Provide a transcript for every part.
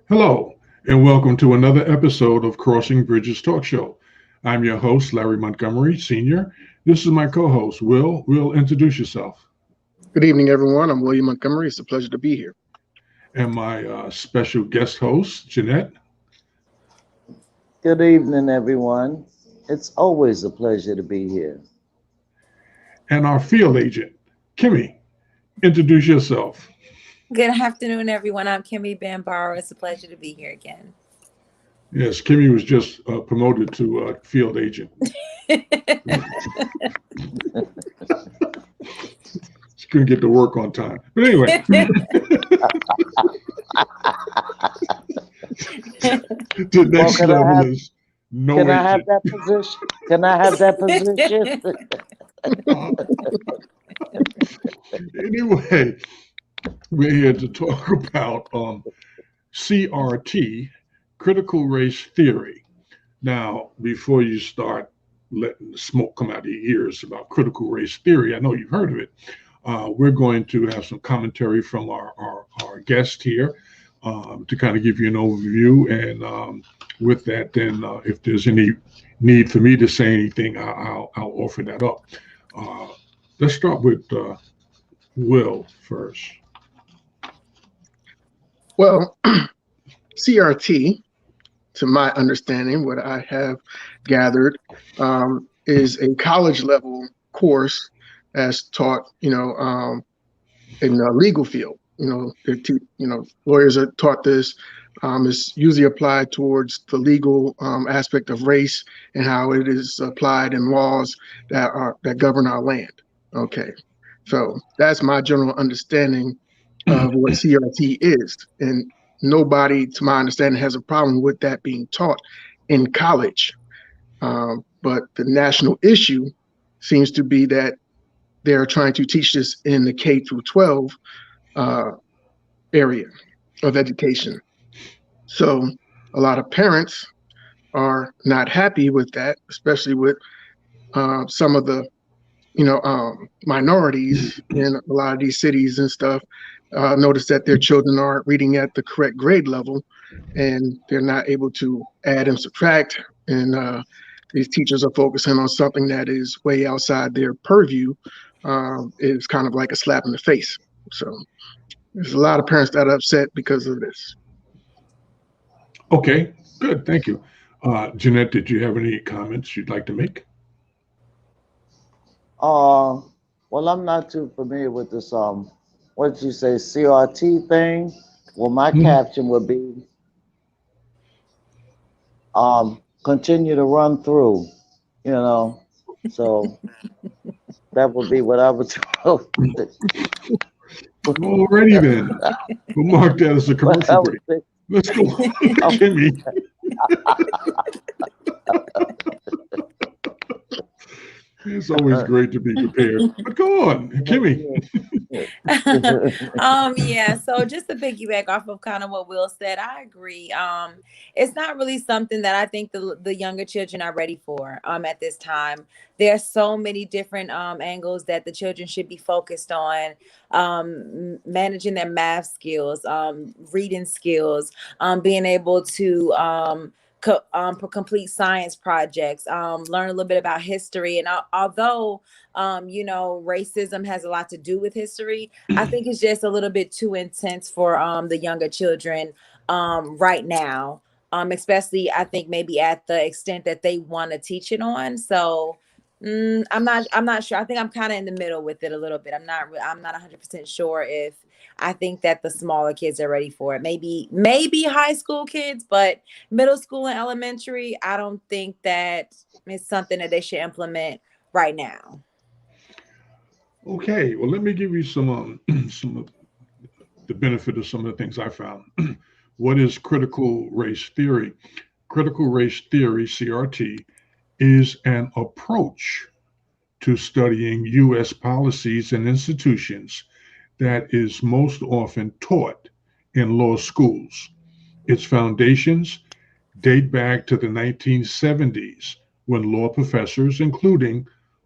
Hello, and welcome to another episode of Crossing Bridges Talk Show. I'm your host, Larry Montgomery, Sr. This is my co host, Will. Will, introduce yourself. Good evening, everyone. I'm William Montgomery. It's a pleasure to be here. And my special guest host, Jeanette. Good evening, everyone. It's always a pleasure to be here. And our field agent, Kimmy. Introduce yourself. Good afternoon, everyone. I'm Kimmy Bambaro. It's a pleasure to be here again. Yes, Kimmy was just promoted to field agent. She couldn't get to work on time. But anyway. The next level is no Can I agent. have that position? Can I have that position? Anyway, we're here to talk about CRT, critical race theory. Now, before you start letting the smoke come out of your ears about critical race theory, I know you've heard of it. We're going to have some commentary from our guest here to kind of give you an overview. And with that, then if there's any need for me to say anything, I'll offer that up. Let's start with Will first. Well, CRT, to my understanding, what I have gathered, is a college level course as taught, in the legal field. Lawyers are taught this. It's usually applied towards the legal aspect of race and how it is applied in laws that govern our land. Okay, so that's my general understanding of what CRT is, and nobody, to my understanding, has a problem with that being taught in college. But the national issue seems to be that they're trying to teach this in the K through 12 area of education. So a lot of parents are not happy with that, especially with some of the minorities in a lot of these cities and stuff. Notice that their children aren't reading at the correct grade level, and they're not able to add and subtract. And these teachers are focusing on something that is way outside their purview. It's kind of like a slap in the face. So there's a lot of parents that are upset because of this. Okay, good. Thank you. Jeanette, did you have any comments you'd like to make? Well, I'm not too familiar with this, what did you say, CRT thing? Well, my Mhm. caption would be, continue to run through, you know. So that would be what I would do. Alrighty then. We'll mark that as a What commercial I break. would Let's go. say. Kimmy. It's always great to be prepared. But go on, Kimmy. Yeah, so just to piggyback off of kind of what Will said, I agree. It's not really something that I think the younger children are ready for at this time. There are so many different angles that the children should be focused on, managing their math skills, reading skills, being able to complete science projects, learn a little bit about history. And although, racism has a lot to do with history, I think it's just a little bit too intense for the younger children right now, especially I think maybe at the extent that they want to teach it on. So I'm not sure. I think I'm kind of in the middle with it a little bit. I'm not 100% sure if I think that the smaller kids are ready for it. Maybe high school kids, but middle school and elementary, I don't think that it's something that they should implement right now. Okay, well, let me give you some some of the benefit of some of the things I found. What is critical race theory? Critical race theory, CRT, is an approach to studying U.S. policies and institutions that is most often taught in law schools. Its foundations date back to the 1970s when law professors, including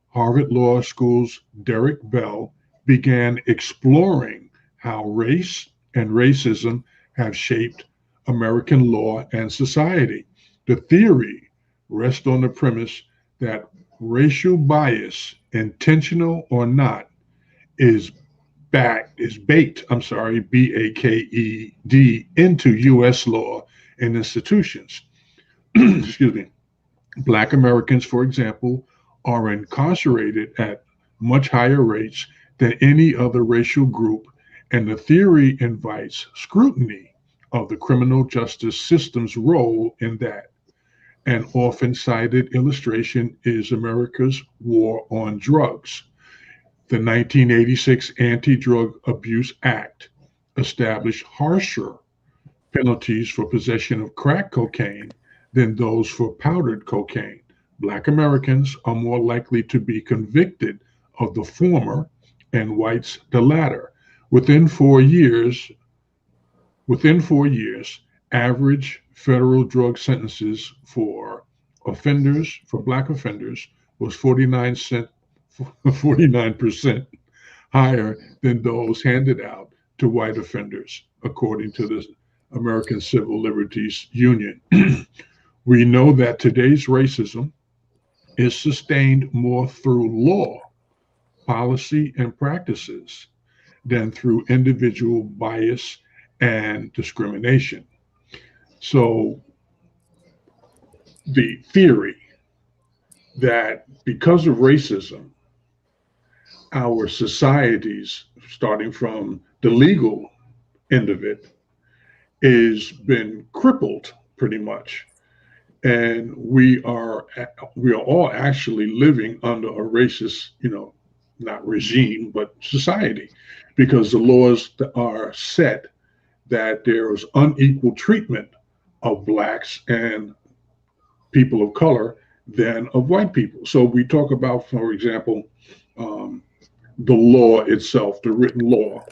Harvard Law School's Derek Bell, began exploring how race and racism have shaped American law and society. The theory rests on the premise that racial bias, intentional or not, is baked, B-A-K-E-D, into U.S. law and institutions. Excuse me. Black Americans, for example, are incarcerated at much higher rates than any other racial group, and the theory invites scrutiny of the criminal justice system's role in that. An often cited illustration is America's war on drugs. The 1986 Anti-Drug Abuse Act established harsher penalties for possession of crack cocaine than those for powdered cocaine. Black Americans are more likely to be convicted of the former and whites the latter. Within 4 years, average federal drug sentences for Black offenders was 49% higher than those handed out to white offenders, according to the American Civil Liberties Union. We know that today's racism is sustained more through law, policy, and practices than through individual bias and discrimination. So the theory that because of racism, our societies, starting from the legal end of it, is been crippled pretty much. And we are all actually living under a racist, not regime, but society, because the laws that are set that there is unequal treatment of Blacks and people of color than of white people. So we talk about, for example, the law itself, the written law,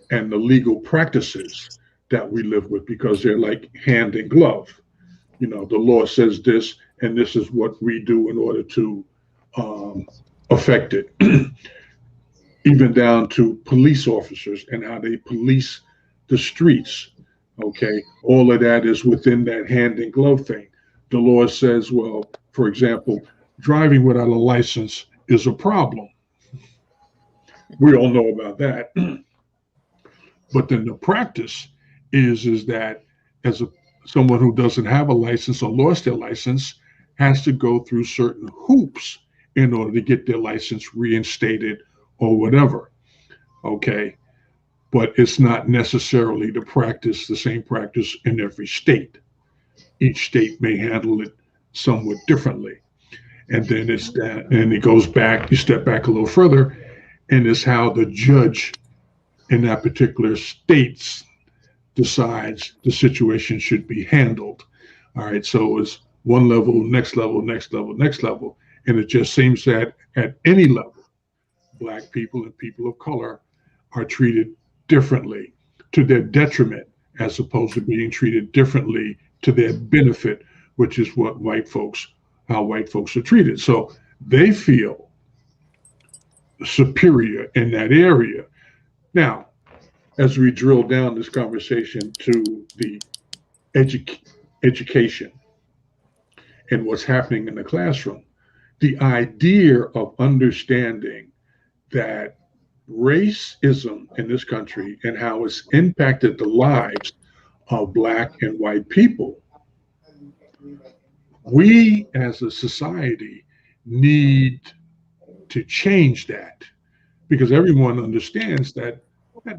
and the legal practices that we live with, because they're like hand in glove. The law says this, and this is what we do in order to affect it. Even down to police officers and how they police the streets. Okay, all of that is within that hand in glove thing. The law says, well, for example, driving without a license is a problem. We all know about that. But then the practice is that someone who doesn't have a license or lost their license has to go through certain hoops in order to get their license reinstated or whatever. Okay. But it's not necessarily the same practice in every state. Each state may handle it somewhat differently. And then it's that, and it goes back, you step back a little further, and it's how the judge in that particular state decides the situation should be handled. All right, so it's one level, next level, next level, next level. And it just seems that at any level, Black people and people of color are treated differently to their detriment, as opposed to being treated differently to their benefit, which is how white folks are treated. So they feel superior in that area. Now, as we drill down this conversation to the education and what's happening in the classroom, the idea of understanding that racism in this country and how it's impacted the lives of Black and white people, we as a society need to change that, because everyone understands that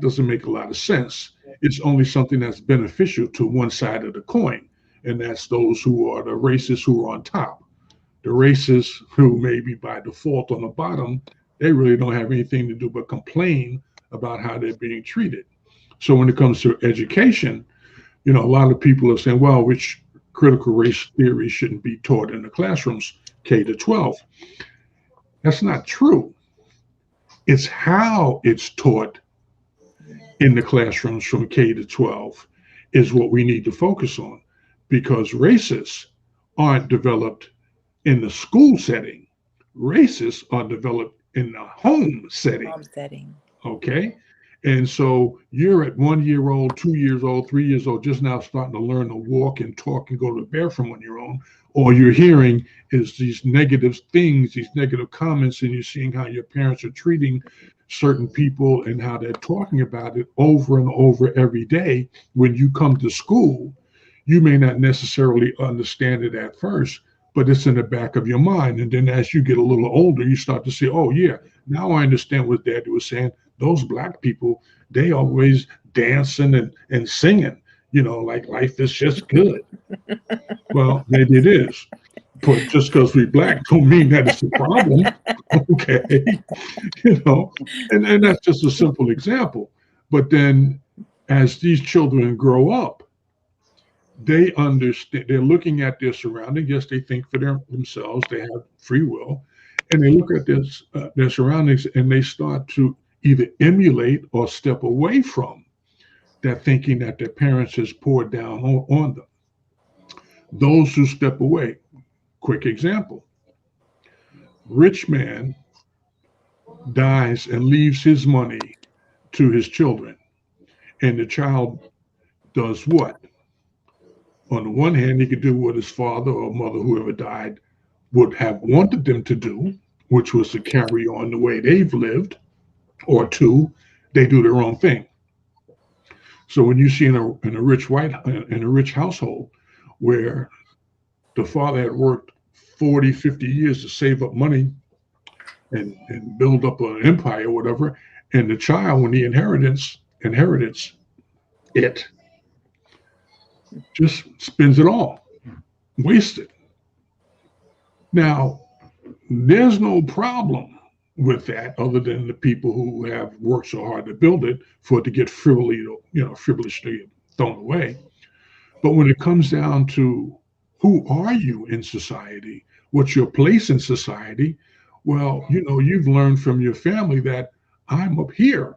doesn't make a lot of sense. It's only something that's beneficial to one side of the coin, and that's those who are the racists who are on top. The racists who may be by default on the bottom, they really don't have anything to do but complain about how they're being treated. So when it comes to education, a lot of people are saying, well, which critical race theory shouldn't be taught in the classrooms, K to 12. That's not true. It's how it's taught in the classrooms from K to 12 is what we need to focus on, because racists aren't developed in the school setting. Racists are developed in the home setting. Home setting. Okay. And so you're at 1 year old, 2 years old, 3 years old, just now starting to learn to walk and talk and go to the bathroom on your own. All you're hearing is these negative things, these negative comments, and you're seeing how your parents are treating certain people and how they're talking about it over and over every day. When you come to school, you may not necessarily understand it at first, but it's in the back of your mind. And then as you get a little older, you start to say, oh, yeah, now I understand what Daddy was saying. Those Black people, they always dancing and singing, like life is just good. Well, maybe it is. But just because we Black don't mean that it's a problem. Okay. And that's just a simple example. But then as these children grow up, they understand, they're looking at their surroundings. Yes, they think for themselves, they have free will. And they look at their surroundings and they start to either emulate or step away from that thinking that their parents has poured down on them. Those who step away, quick example, rich man dies and leaves his money to his children. And the child does what? On the one hand, he could do what his father or mother, whoever died, would have wanted them to do, which was to carry on the way they've lived, or two, they do their own thing. So when you see in a rich household where the father had worked 40, 50 years to save up money and build up an empire or whatever, and the child, when he inherits it, just spends it all, wasted. Now, there's no problem with that other than the people who have worked so hard to build it for it to get frivolously thrown away. But when it comes down to who are you in society, what's your place in society, well, you've learned from your family that I'm up here.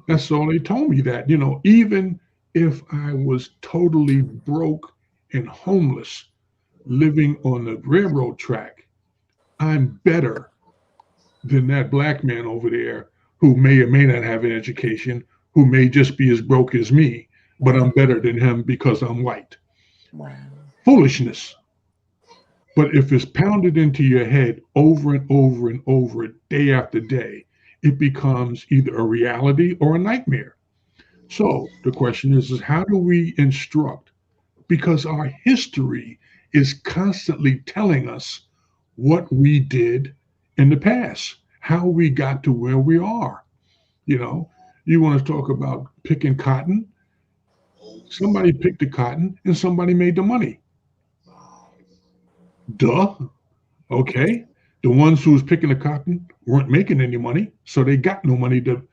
That's all they told me, that, even if I was totally broke and homeless, living on the railroad track, I'm better than that Black man over there who may or may not have an education, who may just be as broke as me, but I'm better than him because I'm white. Wow. Foolishness. But if it's pounded into your head over and over and over, day after day, it becomes either a reality or a nightmare. So the question is how do we instruct? Because our history is constantly telling us what we did in the past, how we got to where we are. You want to talk about picking cotton? Somebody picked the cotton and somebody made the money. Duh. Okay. The ones who was picking the cotton weren't making any money, so they got no money to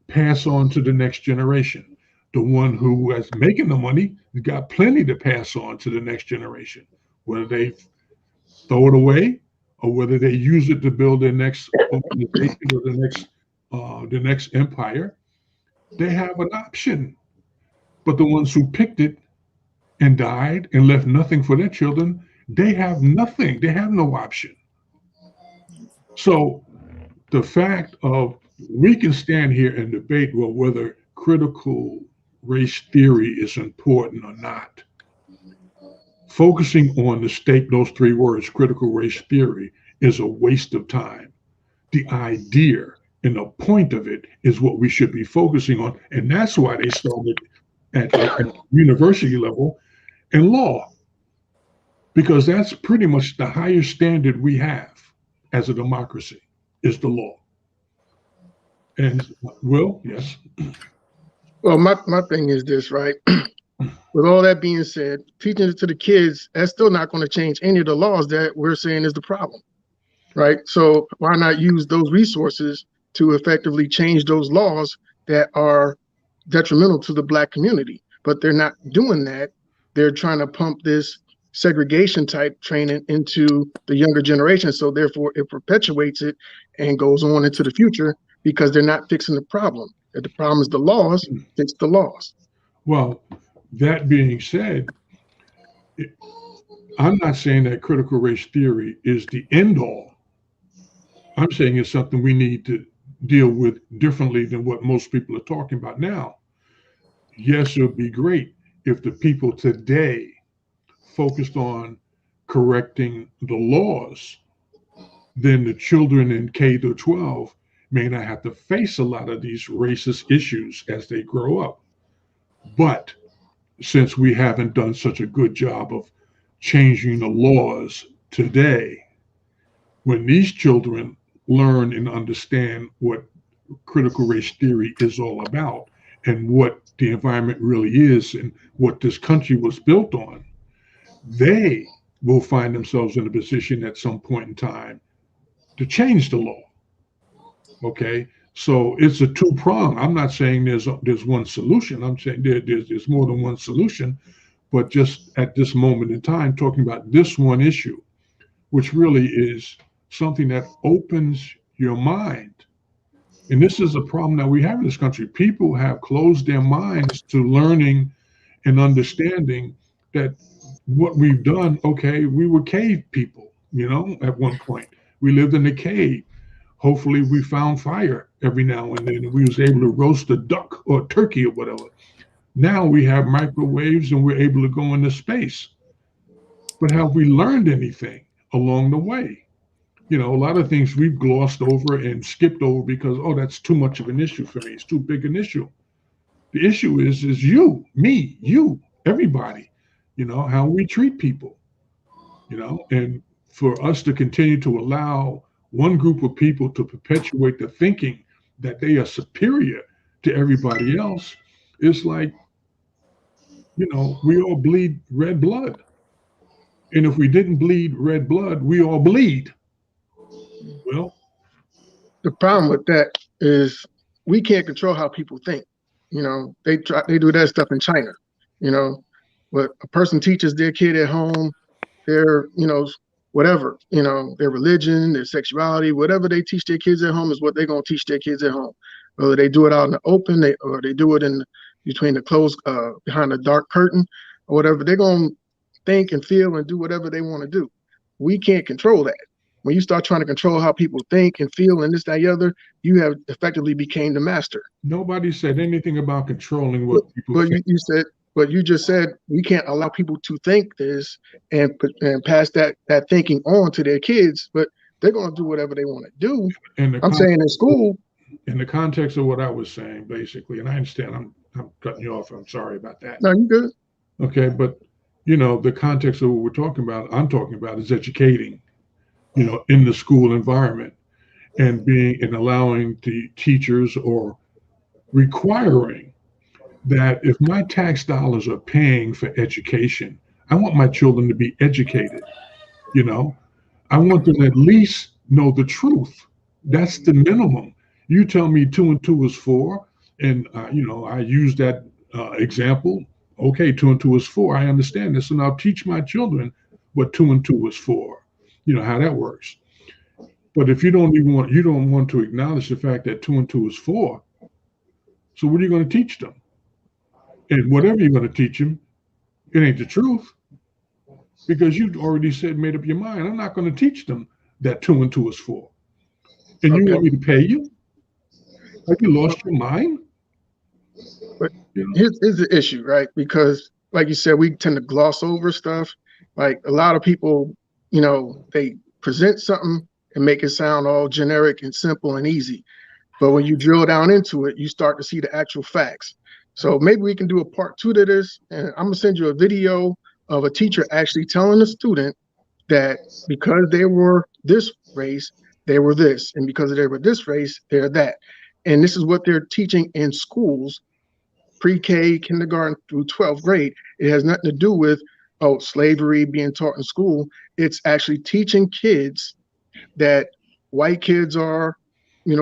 pass on to the next generation. The one who was making the money got plenty to pass on to the next generation, whether they throw it away or whether they use it to build their next organization or the next empire. They have an option. But the ones who picked it and died and left nothing for their children, they have nothing. They have no option. So the fact of we can stand here and debate whether critical race theory is important or not. Focusing on those three words, critical race theory, is a waste of time. The idea and the point of it is what we should be focusing on. And that's why they started at university level in law, because that's pretty much the highest standard we have as a democracy is the law. And Will, yes. Well, my thing is this, right? With all that being said, teaching it to the kids, that's still not going to change any of the laws that we're saying is the problem, right? So why not use those resources to effectively change those laws that are detrimental to the Black community? But they're not doing that. They're trying to pump this segregation type training into the younger generation. So therefore it perpetuates it and goes on into the future because they're not fixing the problem. If the problem is the laws, fix the laws. Well, that being said, I'm not saying that critical race theory is the end all. I'm saying it's something we need to deal with differently than what most people are talking about now. Yes, it would be great if the people today focused on correcting the laws, then the children in K through 12 may not have to face a lot of these racist issues as they grow up. But since we haven't done such a good job of changing the laws today, when these children learn and understand what critical race theory is all about and what the environment really is and what this country was built on, they will find themselves in a position at some point in time to change the law. Okay, so it's a two-prong. I'm not saying there's one solution. I'm saying there's more than one solution, but just at this moment in time, talking about this one issue, which really is something that opens your mind. And this is a problem that we have in this country. People have closed their minds to learning and understanding that what we've done, okay, we were cave people, at one point. We lived in a cave. Hopefully we found fire every now and then, and we was able to roast a duck or a turkey or whatever. Now we have microwaves and we're able to go into space. But have we learned anything along the way? A lot of things we've glossed over and skipped over because, oh, that's too much of an issue for me. It's too big an issue. The issue is you, me, you, everybody, how we treat people, and for us to continue to allow one group of people to perpetuate the thinking that they are superior to everybody else, it's like, we all bleed red blood. And if we didn't bleed red blood, we all bleed. Well, the problem with that is we can't control how people think. They do that stuff in China. But a person teaches their kid at home, their, whatever, their religion, their sexuality, whatever they teach their kids at home is what they're going to teach their kids at home. Whether they do it out in the open, or they do it in between the closed, behind a dark curtain or whatever, they're going to think and feel and do whatever they want to do. We can't control that. When you start trying to control how people think and feel and this, that, the other, you have effectively became the master. Nobody said anything about controlling what people think. But you just said we can't allow people to think this and pass that thinking on to their kids, but they're going to do whatever they want to do. I'm saying in school. In the context of what I was saying, basically, and I understand I'm cutting you off. I'm sorry about that. No, you're good. Okay, but the context of what I'm talking about is educating, in the school environment and allowing the teachers or requiring that if my tax dollars are paying for education, I want my children to be educated. I want them to at least know the truth. That's the minimum. You tell me 2 and 2 is 4, and I use that example. Okay, 2 and 2 is 4. I understand this, and I'll teach my children what 2 and 2 is for. How that works. But if you don't want to acknowledge the fact that 2 and 2 is 4, so what are you going to teach them? And whatever you're going to teach them, it ain't the truth, because you already made up your mind. I'm not going to teach them that 2 and 2 is 4. And okay. You want me to pay you? Have you lost your mind? But here's the issue, right? Because like you said, we tend to gloss over stuff. Like a lot of people, they present something and make it sound all generic and simple and easy. But when you drill down into it, you start to see the actual facts. So maybe we can do a part 2 to this, and I'm gonna send you a video of a teacher actually telling a student that because they were this race, they were this, and because they were this race, they're that. And this is what they're teaching in schools, pre-K, kindergarten through 12th grade. It has nothing to do with, slavery being taught in school. It's actually teaching kids that white kids are,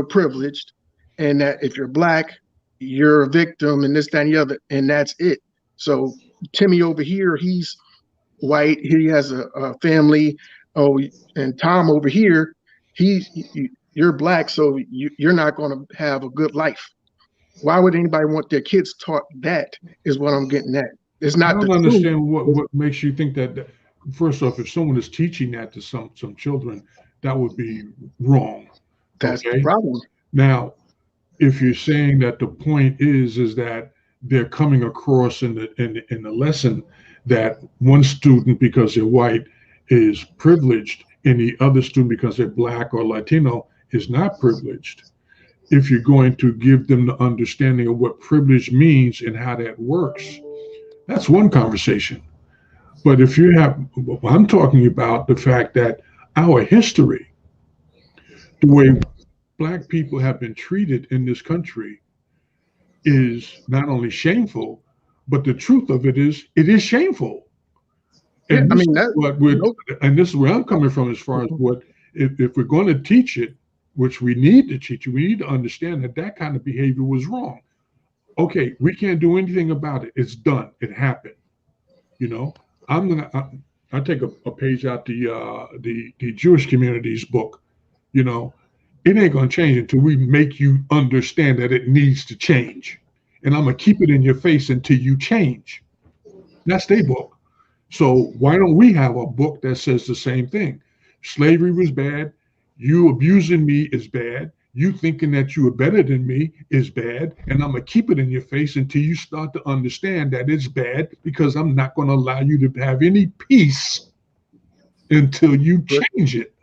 privileged, and that if you're Black, you're a victim, and this, that, and the other, and that's it. So Timmy over here, he's white, he has a family. And Tom over here, you're Black, so you're not going to have a good life. Why would anybody want their kids taught that? Is what I'm getting at. It's not. I don't understand what makes you think that. First off, if someone is teaching that to some children, that would be wrong. That's the problem. Now, if you're saying that the point is that they're coming across in the lesson that one student because they're white is privileged and the other student because they're black or Latino is not privileged. If you're going to give them the understanding of what privilege means and how that works, that's one conversation. But if you have, I'm talking about the fact that our history, the way black people have been treated in this country is not only shameful, but the truth of it is shameful. And Yeah, I this mean is that. what we're, Nope. and this is where I'm coming from as far as what, if we're going to teach it, which we need to teach it, we need to understand that that kind of behavior was wrong. Okay, we can't do anything about it. It's done. It happened. You know, I take a page out the Jewish community's book. You know, it ain't gonna change until we make you understand that it needs to change. And I'm gonna keep it in your face until you change. That's their book. So why don't we have a book that says the same thing? Slavery was bad. You abusing me is bad. You thinking that you are better than me is bad. And I'm gonna keep it in your face until you start to understand that it's bad because I'm not gonna allow you to have any peace until you But change it.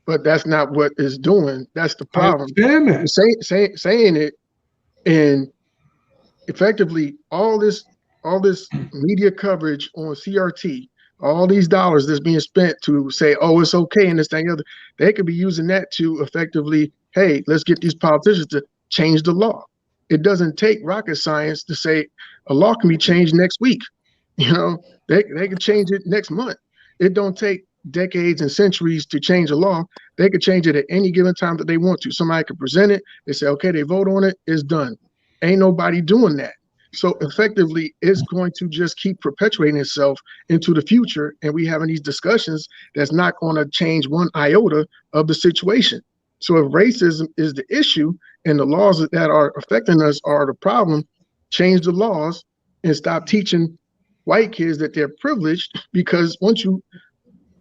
but that's not what it's doing. That's the I problem. understand that. Saying it, and effectively all this media coverage on CRT, all these dollars that's being spent to say, oh, it's okay and this thing and the other, they could be using that to effectively, hey, let's get these politicians to change the law. It doesn't take rocket science to say a law can be changed next week. You know, they can change it next month. It don't take decades and centuries to change a law. They could change it at any given time that they want to. Somebody could present it. They say, okay, they vote on it. It's done. Ain't nobody doing that. So effectively, it's going to just keep perpetuating itself into the future. And we having these discussions that's not going to change one iota of the situation. So if racism is the issue and the laws that are affecting us are the problem, change the laws and stop teaching white kids that they're privileged, because once you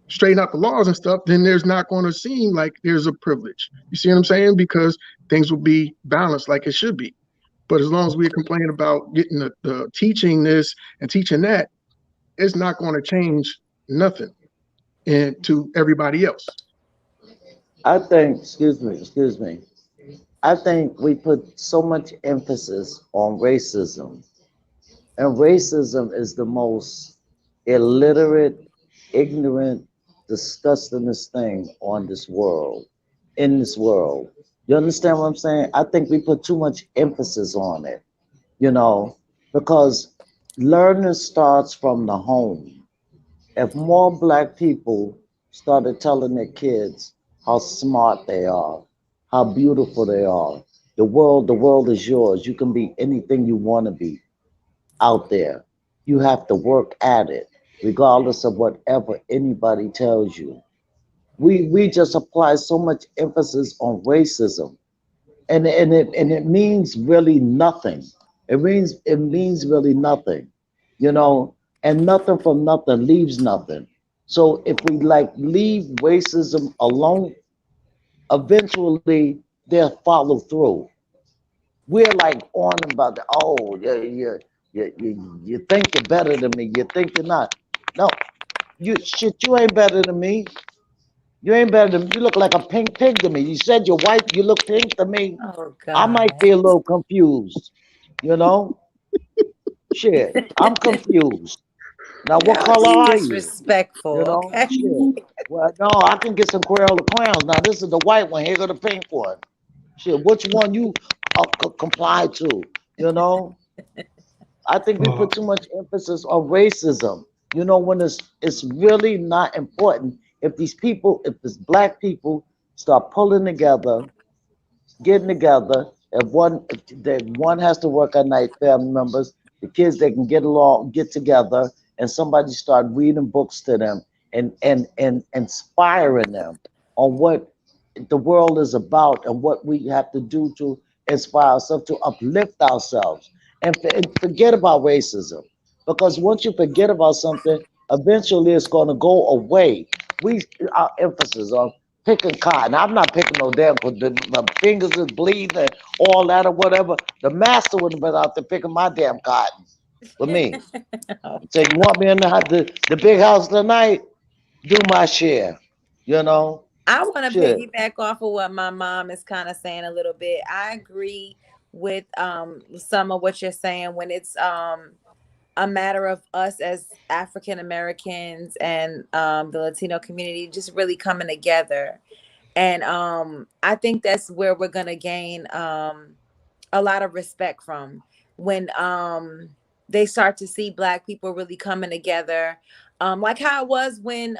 straighten out the laws and stuff, then there's not going to seem like there's a privilege. You see what I'm saying? Because things will be balanced like it should be. But as long as we're complaining about getting the teaching this and teaching that, it's not going to change nothing and to everybody else. I think, excuse me. I think we put so much emphasis on racism, and racism is the most illiterate, ignorant, disgustingest thing on this world, in this world. You understand what I'm saying? I think we put too much emphasis on it, you know, because learning starts from the home. If more black people started telling their kids how smart they are, how beautiful they are, the world is yours. You can be anything you want to be out there. You have to work at it, regardless of whatever anybody tells you. We just apply so much emphasis on racism, and it means really nothing. It means really nothing, you know, and nothing from nothing leaves nothing. So if we like leave racism alone, eventually they'll follow through. We're like on about the, oh, you think you're better than me. You think you're not. No, you ain't better than me. You ain't better than me. You look like a pink pig to me. You said you're white, you look pink to me. Oh I God. might be a little confused, you know? Shit, I'm confused. Now, what Y'all color too are you? You disrespectful, know? okay? Shit. Well, no, I can get some Crayola crowns. Now, this is the white one. Here go the pink one. Shit, which one you comply to? You know? I think we Uh, put too much emphasis on racism. You know, when it's really not important. If these people, if this black people start pulling together, getting together, if one has to work at night, family members, the kids they can get along, get together, and somebody start reading books to them and inspiring them on what the world is about and what we have to do to inspire ourselves, to uplift ourselves, and forget about racism. Because once you forget about something, eventually it's going to go away. We Our emphasis on picking cotton. I'm not picking no damn, because my fingers is bleeding and all that or whatever. The master would have been out there picking my damn cotton with me. Say, you want me in the big house tonight? Do my share, you know? I want to Shit. piggyback off of what my mom is kind of saying a little bit. I agree with some of what you're saying when it's a matter of us as African Americans and the Latino community just really coming together. And I think that's where we're gonna gain a lot of respect from when they start to see Black people really coming together, like how it was when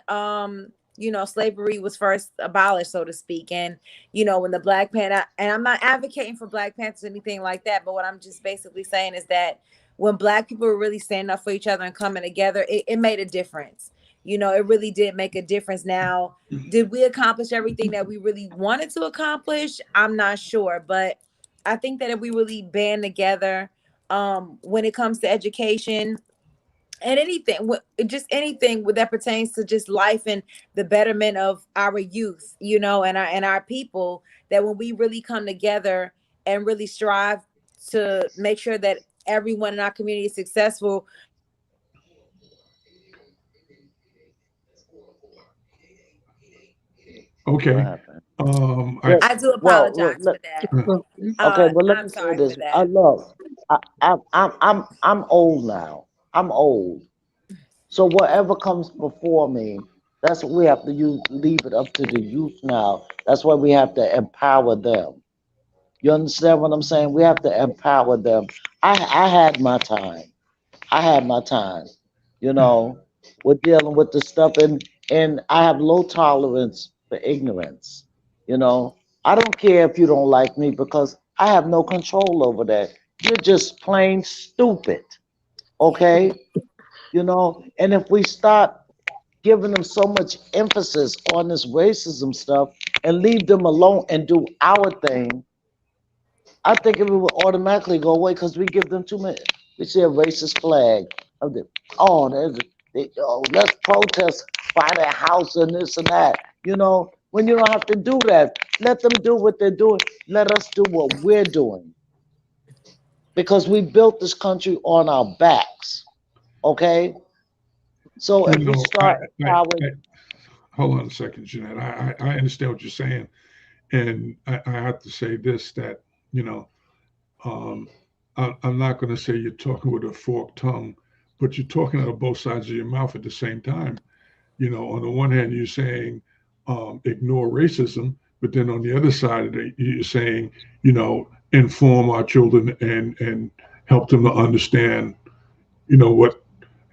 slavery was first abolished, so to speak. And when the Black Panther, and I'm not advocating for Black Panthers or anything like that, but what I'm just basically saying is that when Black people were really standing up for each other and coming together, it made a difference. It really did make a difference. Now, did we accomplish everything that we really wanted to accomplish? I'm not sure, but I think that if we really band together when it comes to education and anything that pertains to just life and the betterment of our youth, and our people, that when we really come together and really strive to make sure that everyone in our community is successful. Okay. I do apologize for that. Okay, but let me say this. I'm old now. I'm old. So whatever comes before me, that's what we have to leave it up to the youth now. That's why we have to empower them. You understand what I'm saying? We have to empower them. I had my time. We're dealing with the stuff, and I have low tolerance for ignorance. I don't care if you don't like me, because I have no control over that. You're just plain stupid. Okay? And if we start giving them so much emphasis on this racism stuff and leave them alone and do our thing, I think it will automatically go away, because we give them too much. We see a racist flag. Let's protest by their house and this and that. When you don't have to do that, let them do what they're doing. Let us do what we're doing. Because we built this country on our backs. Okay? So if we start hold on a second, Jeanette. I understand what you're saying. And I have to say this, that, I'm not going to say you're talking with a forked tongue, but you're talking out of both sides of your mouth at the same time. On the one hand, you're saying ignore racism, but then on the other side of it, you're saying, inform our children and help them to understand,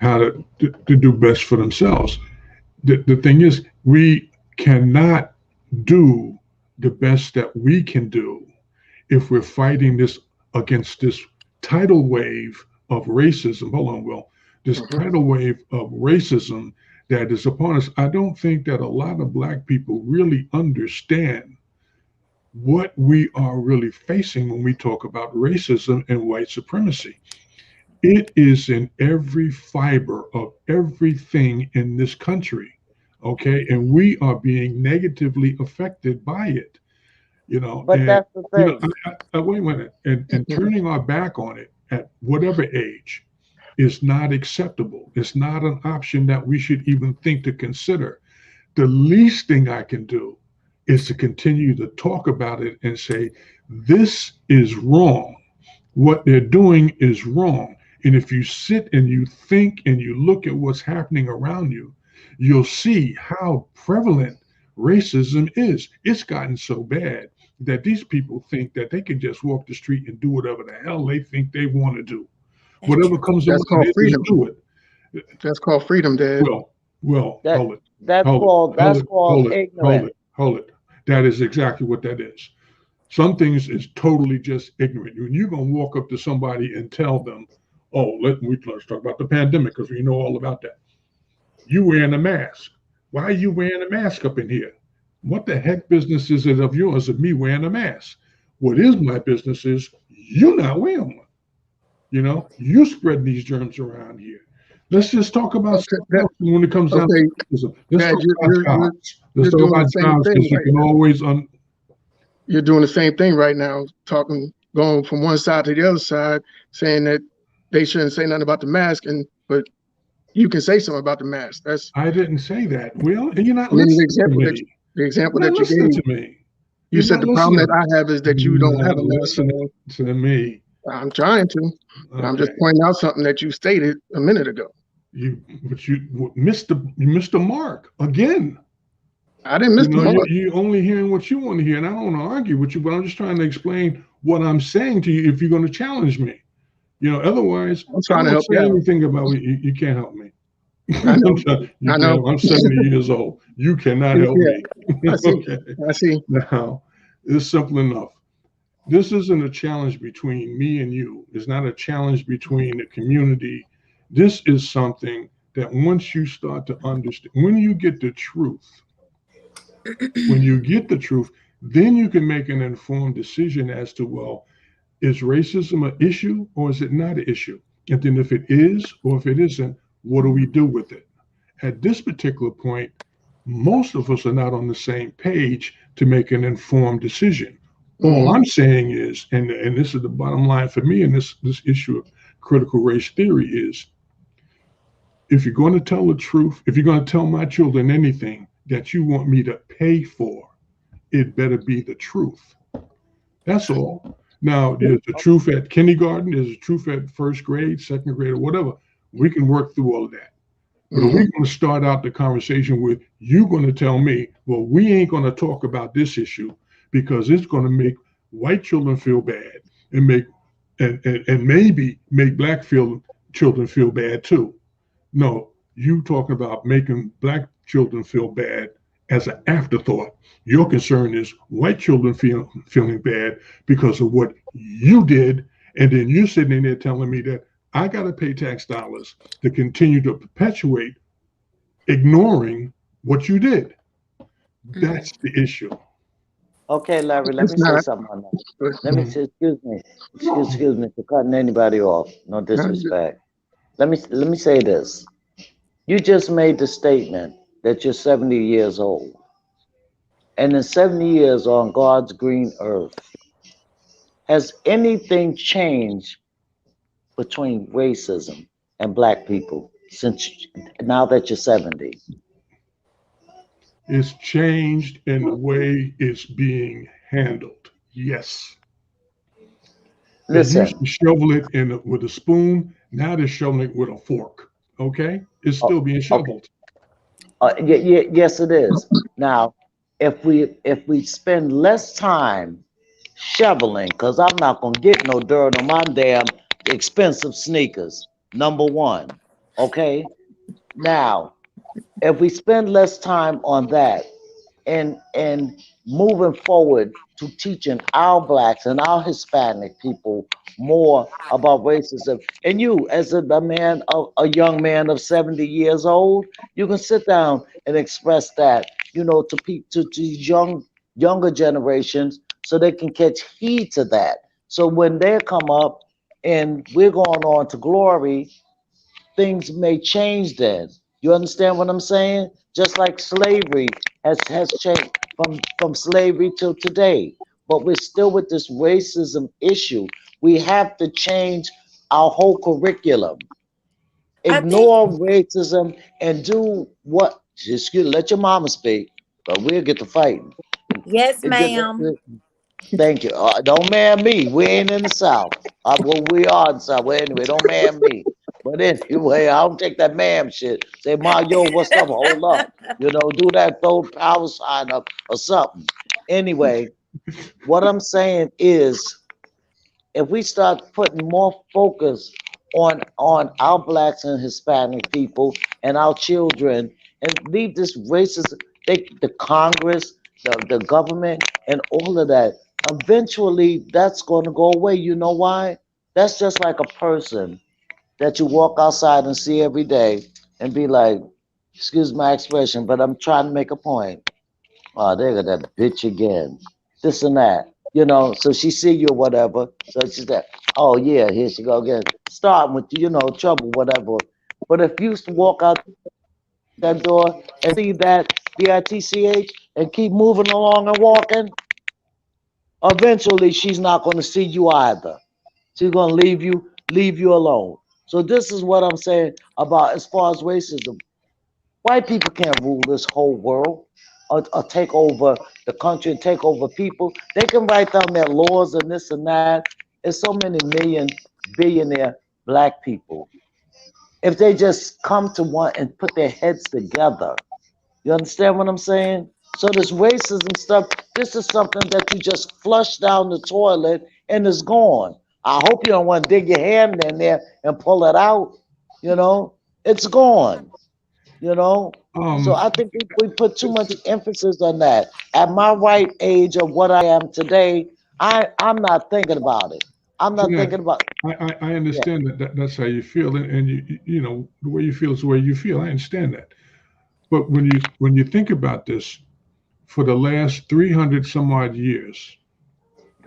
how to do best for themselves. The thing is, we cannot do the best that we can do if we're fighting against this tidal wave of racism. Hold on, Will. This tidal wave of racism that is upon us. I don't think that a lot of Black people really understand what we are really facing when we talk about racism and white supremacy. It is in every fiber of everything in this country, okay? And we are being negatively affected by it, But that's the thing. Wait a minute. And turning our back on it at whatever age is not acceptable. It's not an option that we should even think to consider. The least thing I can do is to continue to talk about it and say, this is wrong. What they're doing is wrong. And if you sit and you think and you look at what's happening around you, you'll see how prevalent racism is. It's gotten so bad that these people think that they can just walk the street and do whatever the hell they think they want to do. Whatever comes That's along, called freedom. Do it. That's called freedom, Dad. Well, hold it. That's called ignorance. Hold it. That is exactly what that is. Some things is totally just ignorant. When you're gonna walk up to somebody and tell them, "Oh, let's talk about the pandemic, because we know all about that. You wearing a mask? Why are you wearing a mask up in here? What the heck business is it of yours of me wearing a mask? What is my business is you not wearing one. You spreading these germs around here. Let's just talk about Okay, something else when it comes down okay, to racism. Let's Dad, talk about jobs. you're Let's talk doing about the same jobs thing because you right can now. always You're doing the same thing right now, going from one side to the other side, saying that they shouldn't say nothing about the mask, but you can say something about the mask. That's I didn't say that. Well, you're not I mean listening to me. the example You're not that you listening gave. to me. You You're said not the problem listening. that I have is that you You're don't have not a mask listening on. to me. I'm trying to, but I'm just Okay. pointing out something that you stated a minute ago. But you missed the mark again. I didn't miss You the know, mark. you only hearing what you want to hear, and I don't want to argue with you, but I'm just trying to explain what I'm saying to you if you're going to challenge me. You know, otherwise, I'm I trying to don't help you say out. anything about you can't help me. I know. You I know. can. I'm 70 years old. You cannot help Yeah, me. I see. Okay. I see. Now, it's simple enough. This isn't a challenge between me and you. It's not a challenge between the community. This is something that once you start to understand, when you get the truth, then you can make an informed decision as to, well, is racism an issue or is it not an issue? And then if it is or if it isn't, what do we do with it? At this particular point, most of us are not on the same page to make an informed decision. All Mhm. I'm saying is, and this is the bottom line for me in this issue of critical race theory is, if you're going to tell the truth, if you're going to tell my children anything that you want me to pay for, it better be the truth. That's all. Now, there's the truth at kindergarten, there's the truth at first grade, second grade, or whatever. We can work through all of that. But if Mhm. we're going to start out the conversation with you going to tell me, well, we ain't going to talk about this issue because it's going to make white children feel bad and maybe make black children feel bad too. No, you talking about making black children feel bad as an afterthought. Your concern is white children feeling bad because of what you did, and then you sitting in there telling me that I got to pay tax dollars to continue to perpetuate ignoring what you did. That's the issue. Okay, Larry, let It's me say not. something on that. But Let me Mhm. say, excuse me for cutting anybody off. No disrespect. Let me say this. You just made the statement that you're 70 years old. And in 70 years on God's green earth, has anything changed between racism and black people since now that you're 70? It's changed in the way it's being handled. Yes. They used Listen, to shovel it with a spoon. Now they're shoveling it with a fork. Okay, it's oh, still being okay, shoveled. yes, it is. Now, if we spend less time shoveling, because I'm not gonna get no dirt on my damn expensive sneakers. Number one, okay. Now, if we spend less time on that and moving forward to teaching our blacks and our Hispanic people more about racism, and you as a young man of 70 years old, you can sit down and express that, to younger generations so they can catch heed to that. So when they come up and we're going on to glory, things may change then. You understand what I'm saying? Just like slavery has changed from slavery till today. But we're still with this racism issue. We have to change our whole curriculum. I think Ignore racism and do what, excuse, let your mama speak, but we'll get to fighting. yes, It get- ma'am. Thank you. Don't man me. We ain't in the South. Well, we are in the South. Well, anyway, don't man me. But anyway, I don't take that ma'am shit. Say, Ma, yo, what's up? Hold up. Do that, throw the power sign up or something. Anyway, what I'm saying is, if we start putting more focus on our blacks and Hispanic people and our children and leave this racist, the Congress, the government, and all of that, eventually that's going to go away. You know why? That's just like a person that you walk outside and see every day and be like, excuse my expression, but I'm trying to make a point. Oh, they got that bitch again. This and that. So she see you or whatever. So she's like, oh yeah, here she go again. Starting with, trouble, whatever. But if you walk out that door and see that bitch and keep moving along and walking, eventually she's not going to see you either. She's going to leave you alone. So this is what I'm saying about as far as racism. White people can't rule this whole world or take over the country and take over people. They can write down their laws and this and that. There's so many million billionaire black people. If they just come to one and put their heads together, you understand what I'm saying? So this racism stuff, this is something that you just flush down the toilet and it's gone. I hope you don't want to dig your hand in there and pull it out. You know, it's gone. You know, so I think we put too much emphasis on that. At my right age of what I am today, I'm not thinking about it. I'm not Yeah, thinking about. I understand that's how you feel, and you know the way you feel is the way you feel. I understand that, but when you think about this, for the last 300 some odd years,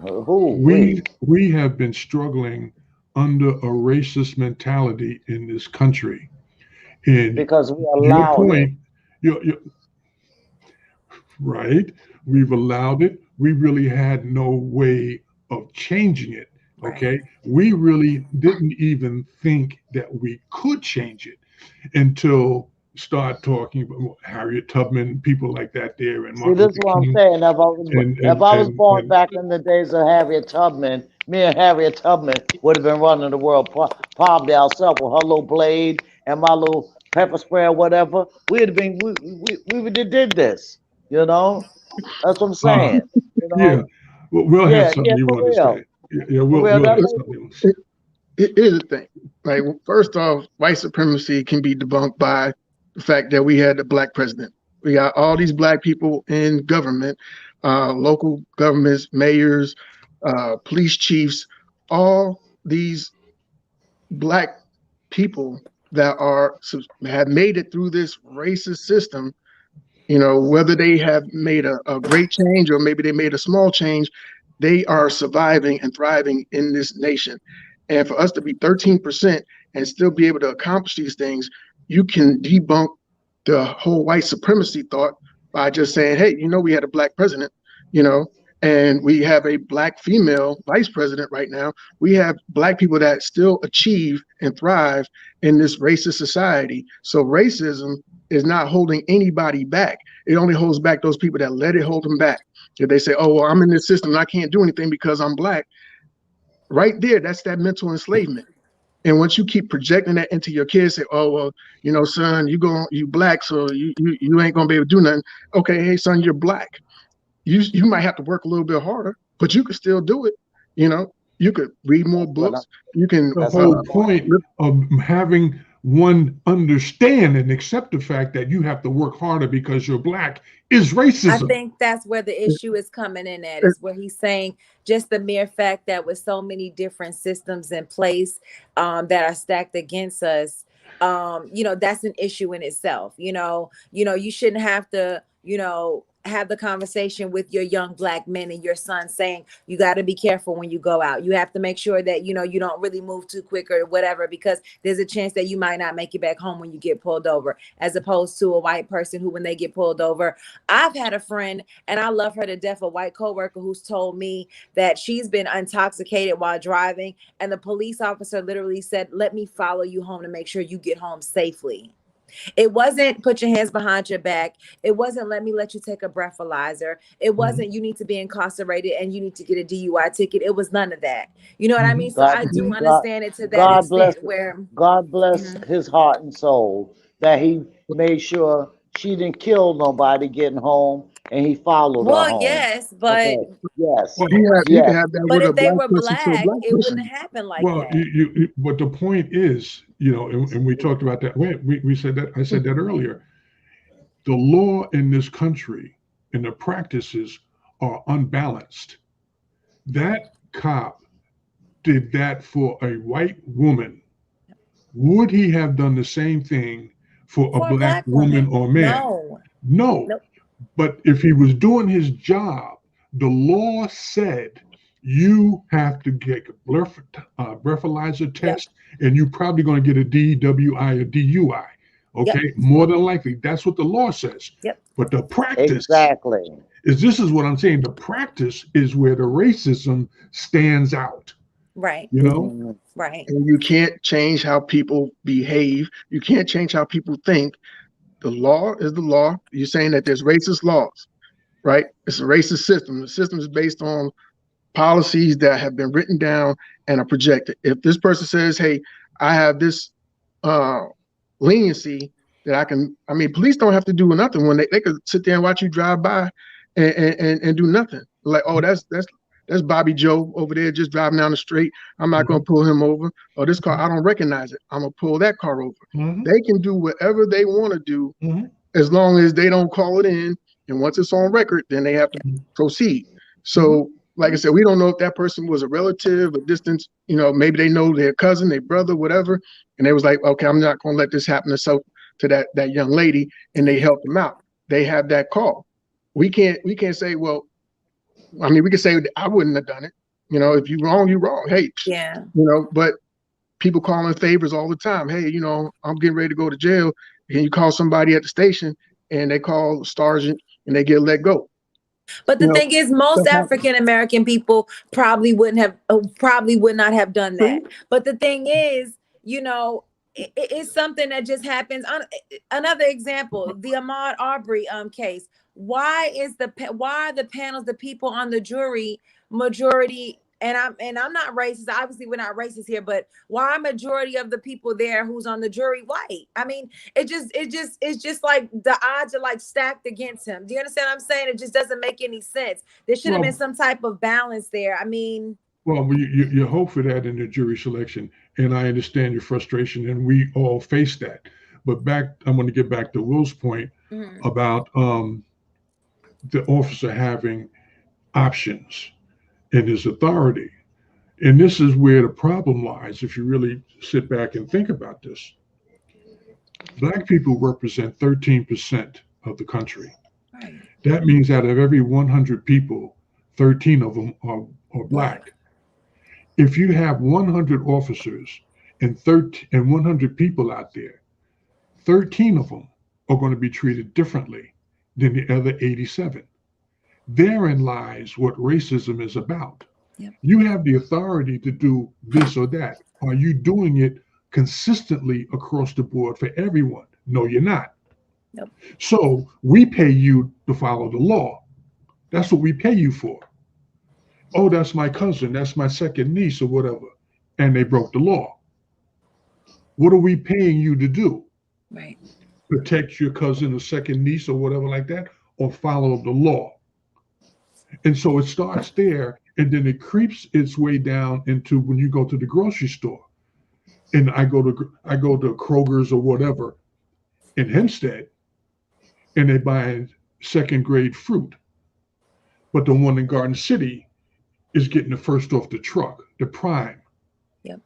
we have been struggling under a racist mentality in this country. And because we your allowed it. point, your right, we've allowed it. We really had no way of changing it. Okay, we really didn't even think that we could change it until start talking about Harriet Tubman, people like that there, and See, Martin this is Luther what I'm King, saying. and If and I was and, born and back in the days of Harriet Tubman, me and Harriet Tubman would have been running the world probably ourselves with her little blade and my little pepper spray or whatever. We'd have been, we would have did this, you know? That's what I'm saying. You yeah, know? we'll have Yeah, something yeah, you for want to real. say. Yeah, For real. we'll have something else. Here's the thing. Like, first off, white supremacy can be debunked by the fact that we had a black president. We got all these black people in government, local governments, mayors, police chiefs, all these black people that have made it through this racist system. You know, whether they have made a great change or maybe they made a small change, they are surviving and thriving in this nation. And for us to be 13% and still be able to accomplish these things, you can debunk the whole white supremacy thought by just saying, hey, you know, we had a black president, you know, and we have a black female vice president right now. We have black people that still achieve and thrive in this racist society. So racism is not holding anybody back. It only holds back those people that let it hold them back. If they say, oh, well, I'm in this system and I can't do anything because I'm black, right there, that's that mental enslavement. And once you keep projecting that into your kids, say, oh, well, you know, son, you black, so you ain't gonna be able to do nothing. Okay, hey, son, you're black. You might have to work a little bit harder, but you can still do it. You know, you could read more books. You can The whole point of having one understand and accept the fact that you have to work harder because you're black is racism. I think that's where the issue is coming in at, is where he's saying just the mere fact that with so many different systems in place that are stacked against us, you know, that's an issue in itself. You know, you shouldn't have to, you know, have the conversation with your young black men and your son saying, you got to be careful when you go out. You have to make sure that, you know, you don't really move too quick or whatever, because there's a chance that you might not make it back home when you get pulled over, as opposed to a white person who, when they get pulled over, I've had a friend, and I love her to death, a white coworker who's told me that she's been intoxicated while driving. And the police officer literally said, let me follow you home to make sure you get home safely. It wasn't put your hands behind your back. It wasn't let you take a breathalyzer. It wasn't you need to be incarcerated and you need to get a DUI ticket. It was none of that. You know what I mean? So I do understand it to that extent where God bless his heart and soul that he made sure she didn't kill nobody getting home and he followed her home. Yes, but yes. Well, you can have that but with if they were black, it wouldn't happen like that. Well, but the point is, you know, and we talked about that. We said that. I said that earlier. The law in this country and the practices are unbalanced. That cop did that for a white woman. Would he have done the same thing for a black woman or man? No. Nope. But if he was doing his job, the law said you have to get a breathalyzer test, and you're probably going to get a DWI or DUI. Okay, more than likely, that's what the law says. But the practice this is what I'm saying. The practice is where the racism stands out. Right. You know? Right. And you can't change how people behave. You can't change how people think. The law is the law. You're saying that there's racist laws, right? It's a racist system. The system is based on policies that have been written down and are projected. If this person says, hey, I have this leniency that police don't have to do nothing when they could sit there and watch you drive by and do nothing. Like, oh, that's Bobby Joe over there just driving down the street. I'm not going to pull him over. Or this car, I don't recognize it. I'm going to pull that car over. They can do whatever they want to do as long as they don't call it in. And once it's on record, then they have to proceed. So, like I said, we don't know if that person was a relative, a distance, maybe they know their cousin, their brother, whatever. And they was like, okay, I'm not going to let this happen to that young lady. And they helped them out. They have that call. We can't say, well, we could say I wouldn't have done it. If you're wrong, you're wrong. Hey, but people calling favors all the time. Hey, I'm getting ready to go to jail. And you call somebody at the station and they call sergeant and they get let go. But the thing is, most African American people probably would not have done that. But the thing is, it's something that just happens. Another example, the Ahmaud Arbery case. Why are the panels, the people on the jury majority? And I'm not racist. Obviously, we're not racist here, but why are majority of the people there who's on the jury white? It's just like the odds are like stacked against him. Do you understand what I'm saying? It just doesn't make any sense. There should have been some type of balance there. Well, you hope for that in the jury selection, and I understand your frustration, and we all face that. But I'm going to get back to Will's point about the officer having options in his authority. And this is where the problem lies if you really sit back and think about this. Black people represent 13% of the country. Right. That means out of every 100 people, 13 of them are Black. If you have 100 officers and 100 people out there, 13 of them are going to be treated differently than the other 87. Therein lies what racism is about. Yep. You have the authority to do this or that. Are you doing it consistently across the board for everyone? No, you're not. Nope. So we pay you to follow the law. That's what we pay you for. Oh, that's my cousin, that's my second niece or whatever. And they broke the law. What are we paying you to do? Right. Protect your cousin or second niece or whatever like that, or follow the law? And so it starts there, and then it creeps its way down into when you go to the grocery store. And I go to Kroger's or whatever in Hempstead, and they buy second grade fruit. But the one in Garden City is getting the first off the truck, the prime. Yep.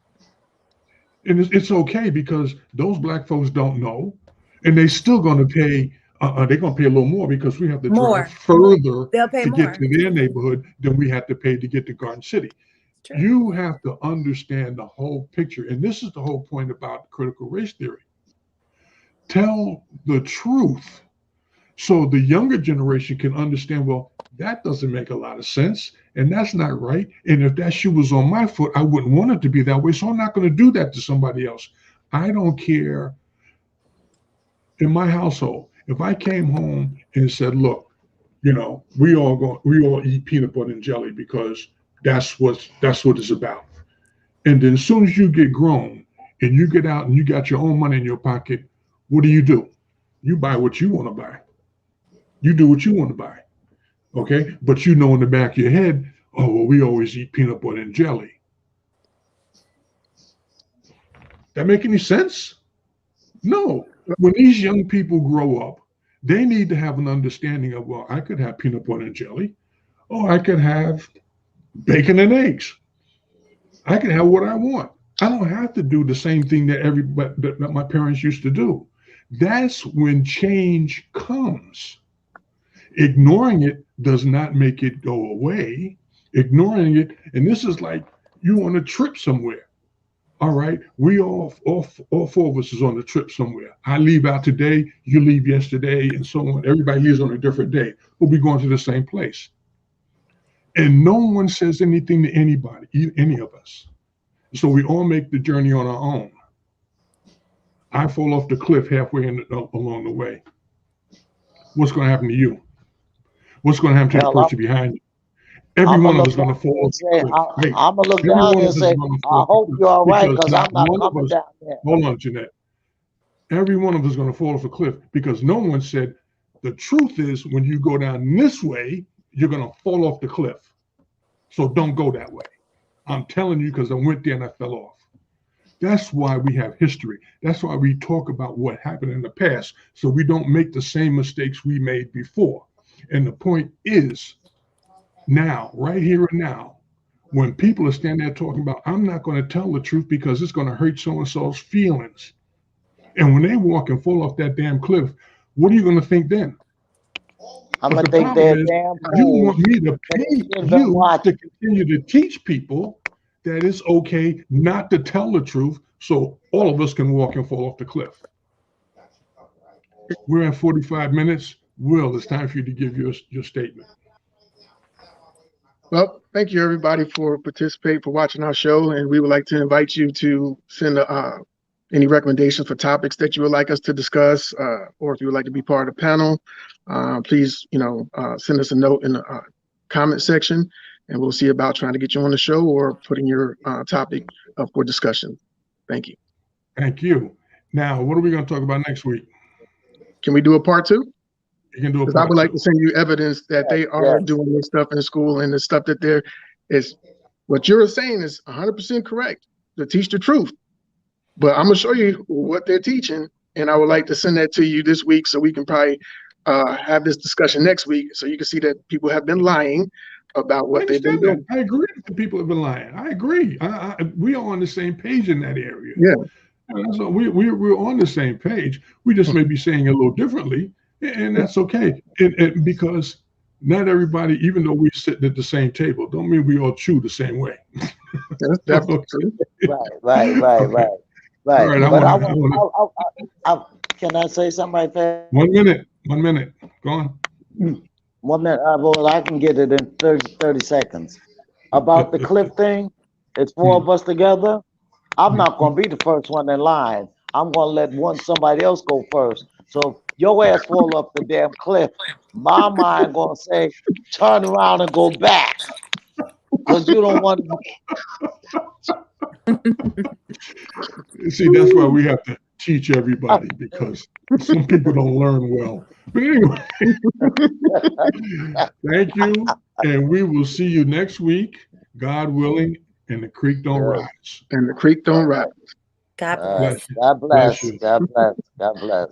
And it's okay because those Black folks don't know, and they're still going to pay. They're going to pay a little more because we have to drive further to get to their neighborhood than we have to pay to get to Garden City. True. You have to understand the whole picture. And this is the whole point about critical race theory. Tell the truth so the younger generation can understand, well, that doesn't make a lot of sense. And that's not right. And if that shoe was on my foot, I wouldn't want it to be that way. So I'm not going to do that to somebody else. I don't care. In my household, if I came home and said, look, we all eat peanut butter and jelly because that's what it's about. And then as soon as you get grown and you get out and you got your own money in your pocket, what do? You buy what you want to buy. You do what you want to buy. Okay. But in the back of your head, oh, well, we always eat peanut butter and jelly. That make any sense? No. When these young people grow up, they need to have an understanding of, well, I could have peanut butter and jelly, or I could have bacon and eggs. I can have what I want. I don't have to do the same thing that my parents used to do. That's when change comes. Ignoring it does not make it go away. ignoring it. And this is like you on a trip somewhere. All right, we all four of us is on a trip somewhere. I leave out today, you leave yesterday, and so on. Everybody leaves on a different day, but we going to the same place. And no one says anything to anybody, any of us. So we all make the journey on our own. I fall off the cliff halfway along the way. What's going to happen to you? What's going to happen to the person behind you? Every one of us is going to fall off the cliff. I'm going to look down and say, I hope you're all right, because I'm not coming down there. Hold on, Jeanette. Every one of us is going to fall off a cliff because no one said, the truth is when you go down this way, you're going to fall off the cliff. So don't go that way. I'm telling you because I went there and I fell off. That's why we have history. That's why we talk about what happened in the past, so we don't make the same mistakes we made before. And the point is, now, right here and now, when people are standing there talking about, I'm not going to tell the truth because it's going to hurt so-and-so's feelings. And when they walk and fall off that damn cliff, what are you going to think then? I'm going to think they're damn fools. You want me to pay you to continue to teach people that it's okay not to tell the truth so all of us can walk and fall off the cliff. We're at 45 minutes. Will, it's time for you to give your statement. Well, thank you everybody for participating, for watching our show, and we would like to invite you to send any recommendations for topics that you would like us to discuss, or if you would like to be part of the panel, please, send us a note in the comment section, and we'll see about trying to get you on the show or putting your topic up for discussion. Thank you. Thank you. Now, what are we going to talk about next week? Can we do a part two? You can do a part two. I would like to send you evidence that they are doing this stuff in school, and the stuff that they're is what you're saying is 100% correct to teach the truth. But I'm gonna show you what they're teaching, and I would like to send that to you this week so we can probably have this discussion next week, so you can see that people have been lying about what they've been doing. I agree that people have been lying. I agree. We are on the same page in that area. Yeah. So we're on the same page. We just may be saying it a little differently, and that's okay. And because not everybody, even though we're sitting at the same table, don't mean we all chew the same way. That's definitely true. Right. All right, can I say something right there? 1 minute. Go on. 1 minute. Well, I can get it in 30 seconds. About the cliff thing, it's four of us together. I'm not going to be the first one in line. I'm going to let somebody else go first. So if your ass fall off the damn cliff, my mind going to say, turn around and go back. Because you don't want to. See, that's why we have to teach everybody, because some people don't learn well. But anyway, thank you, and we will see you next week, God willing, and the creek don't rise. And the creek don't rise. God bless. God bless. God bless. God bless.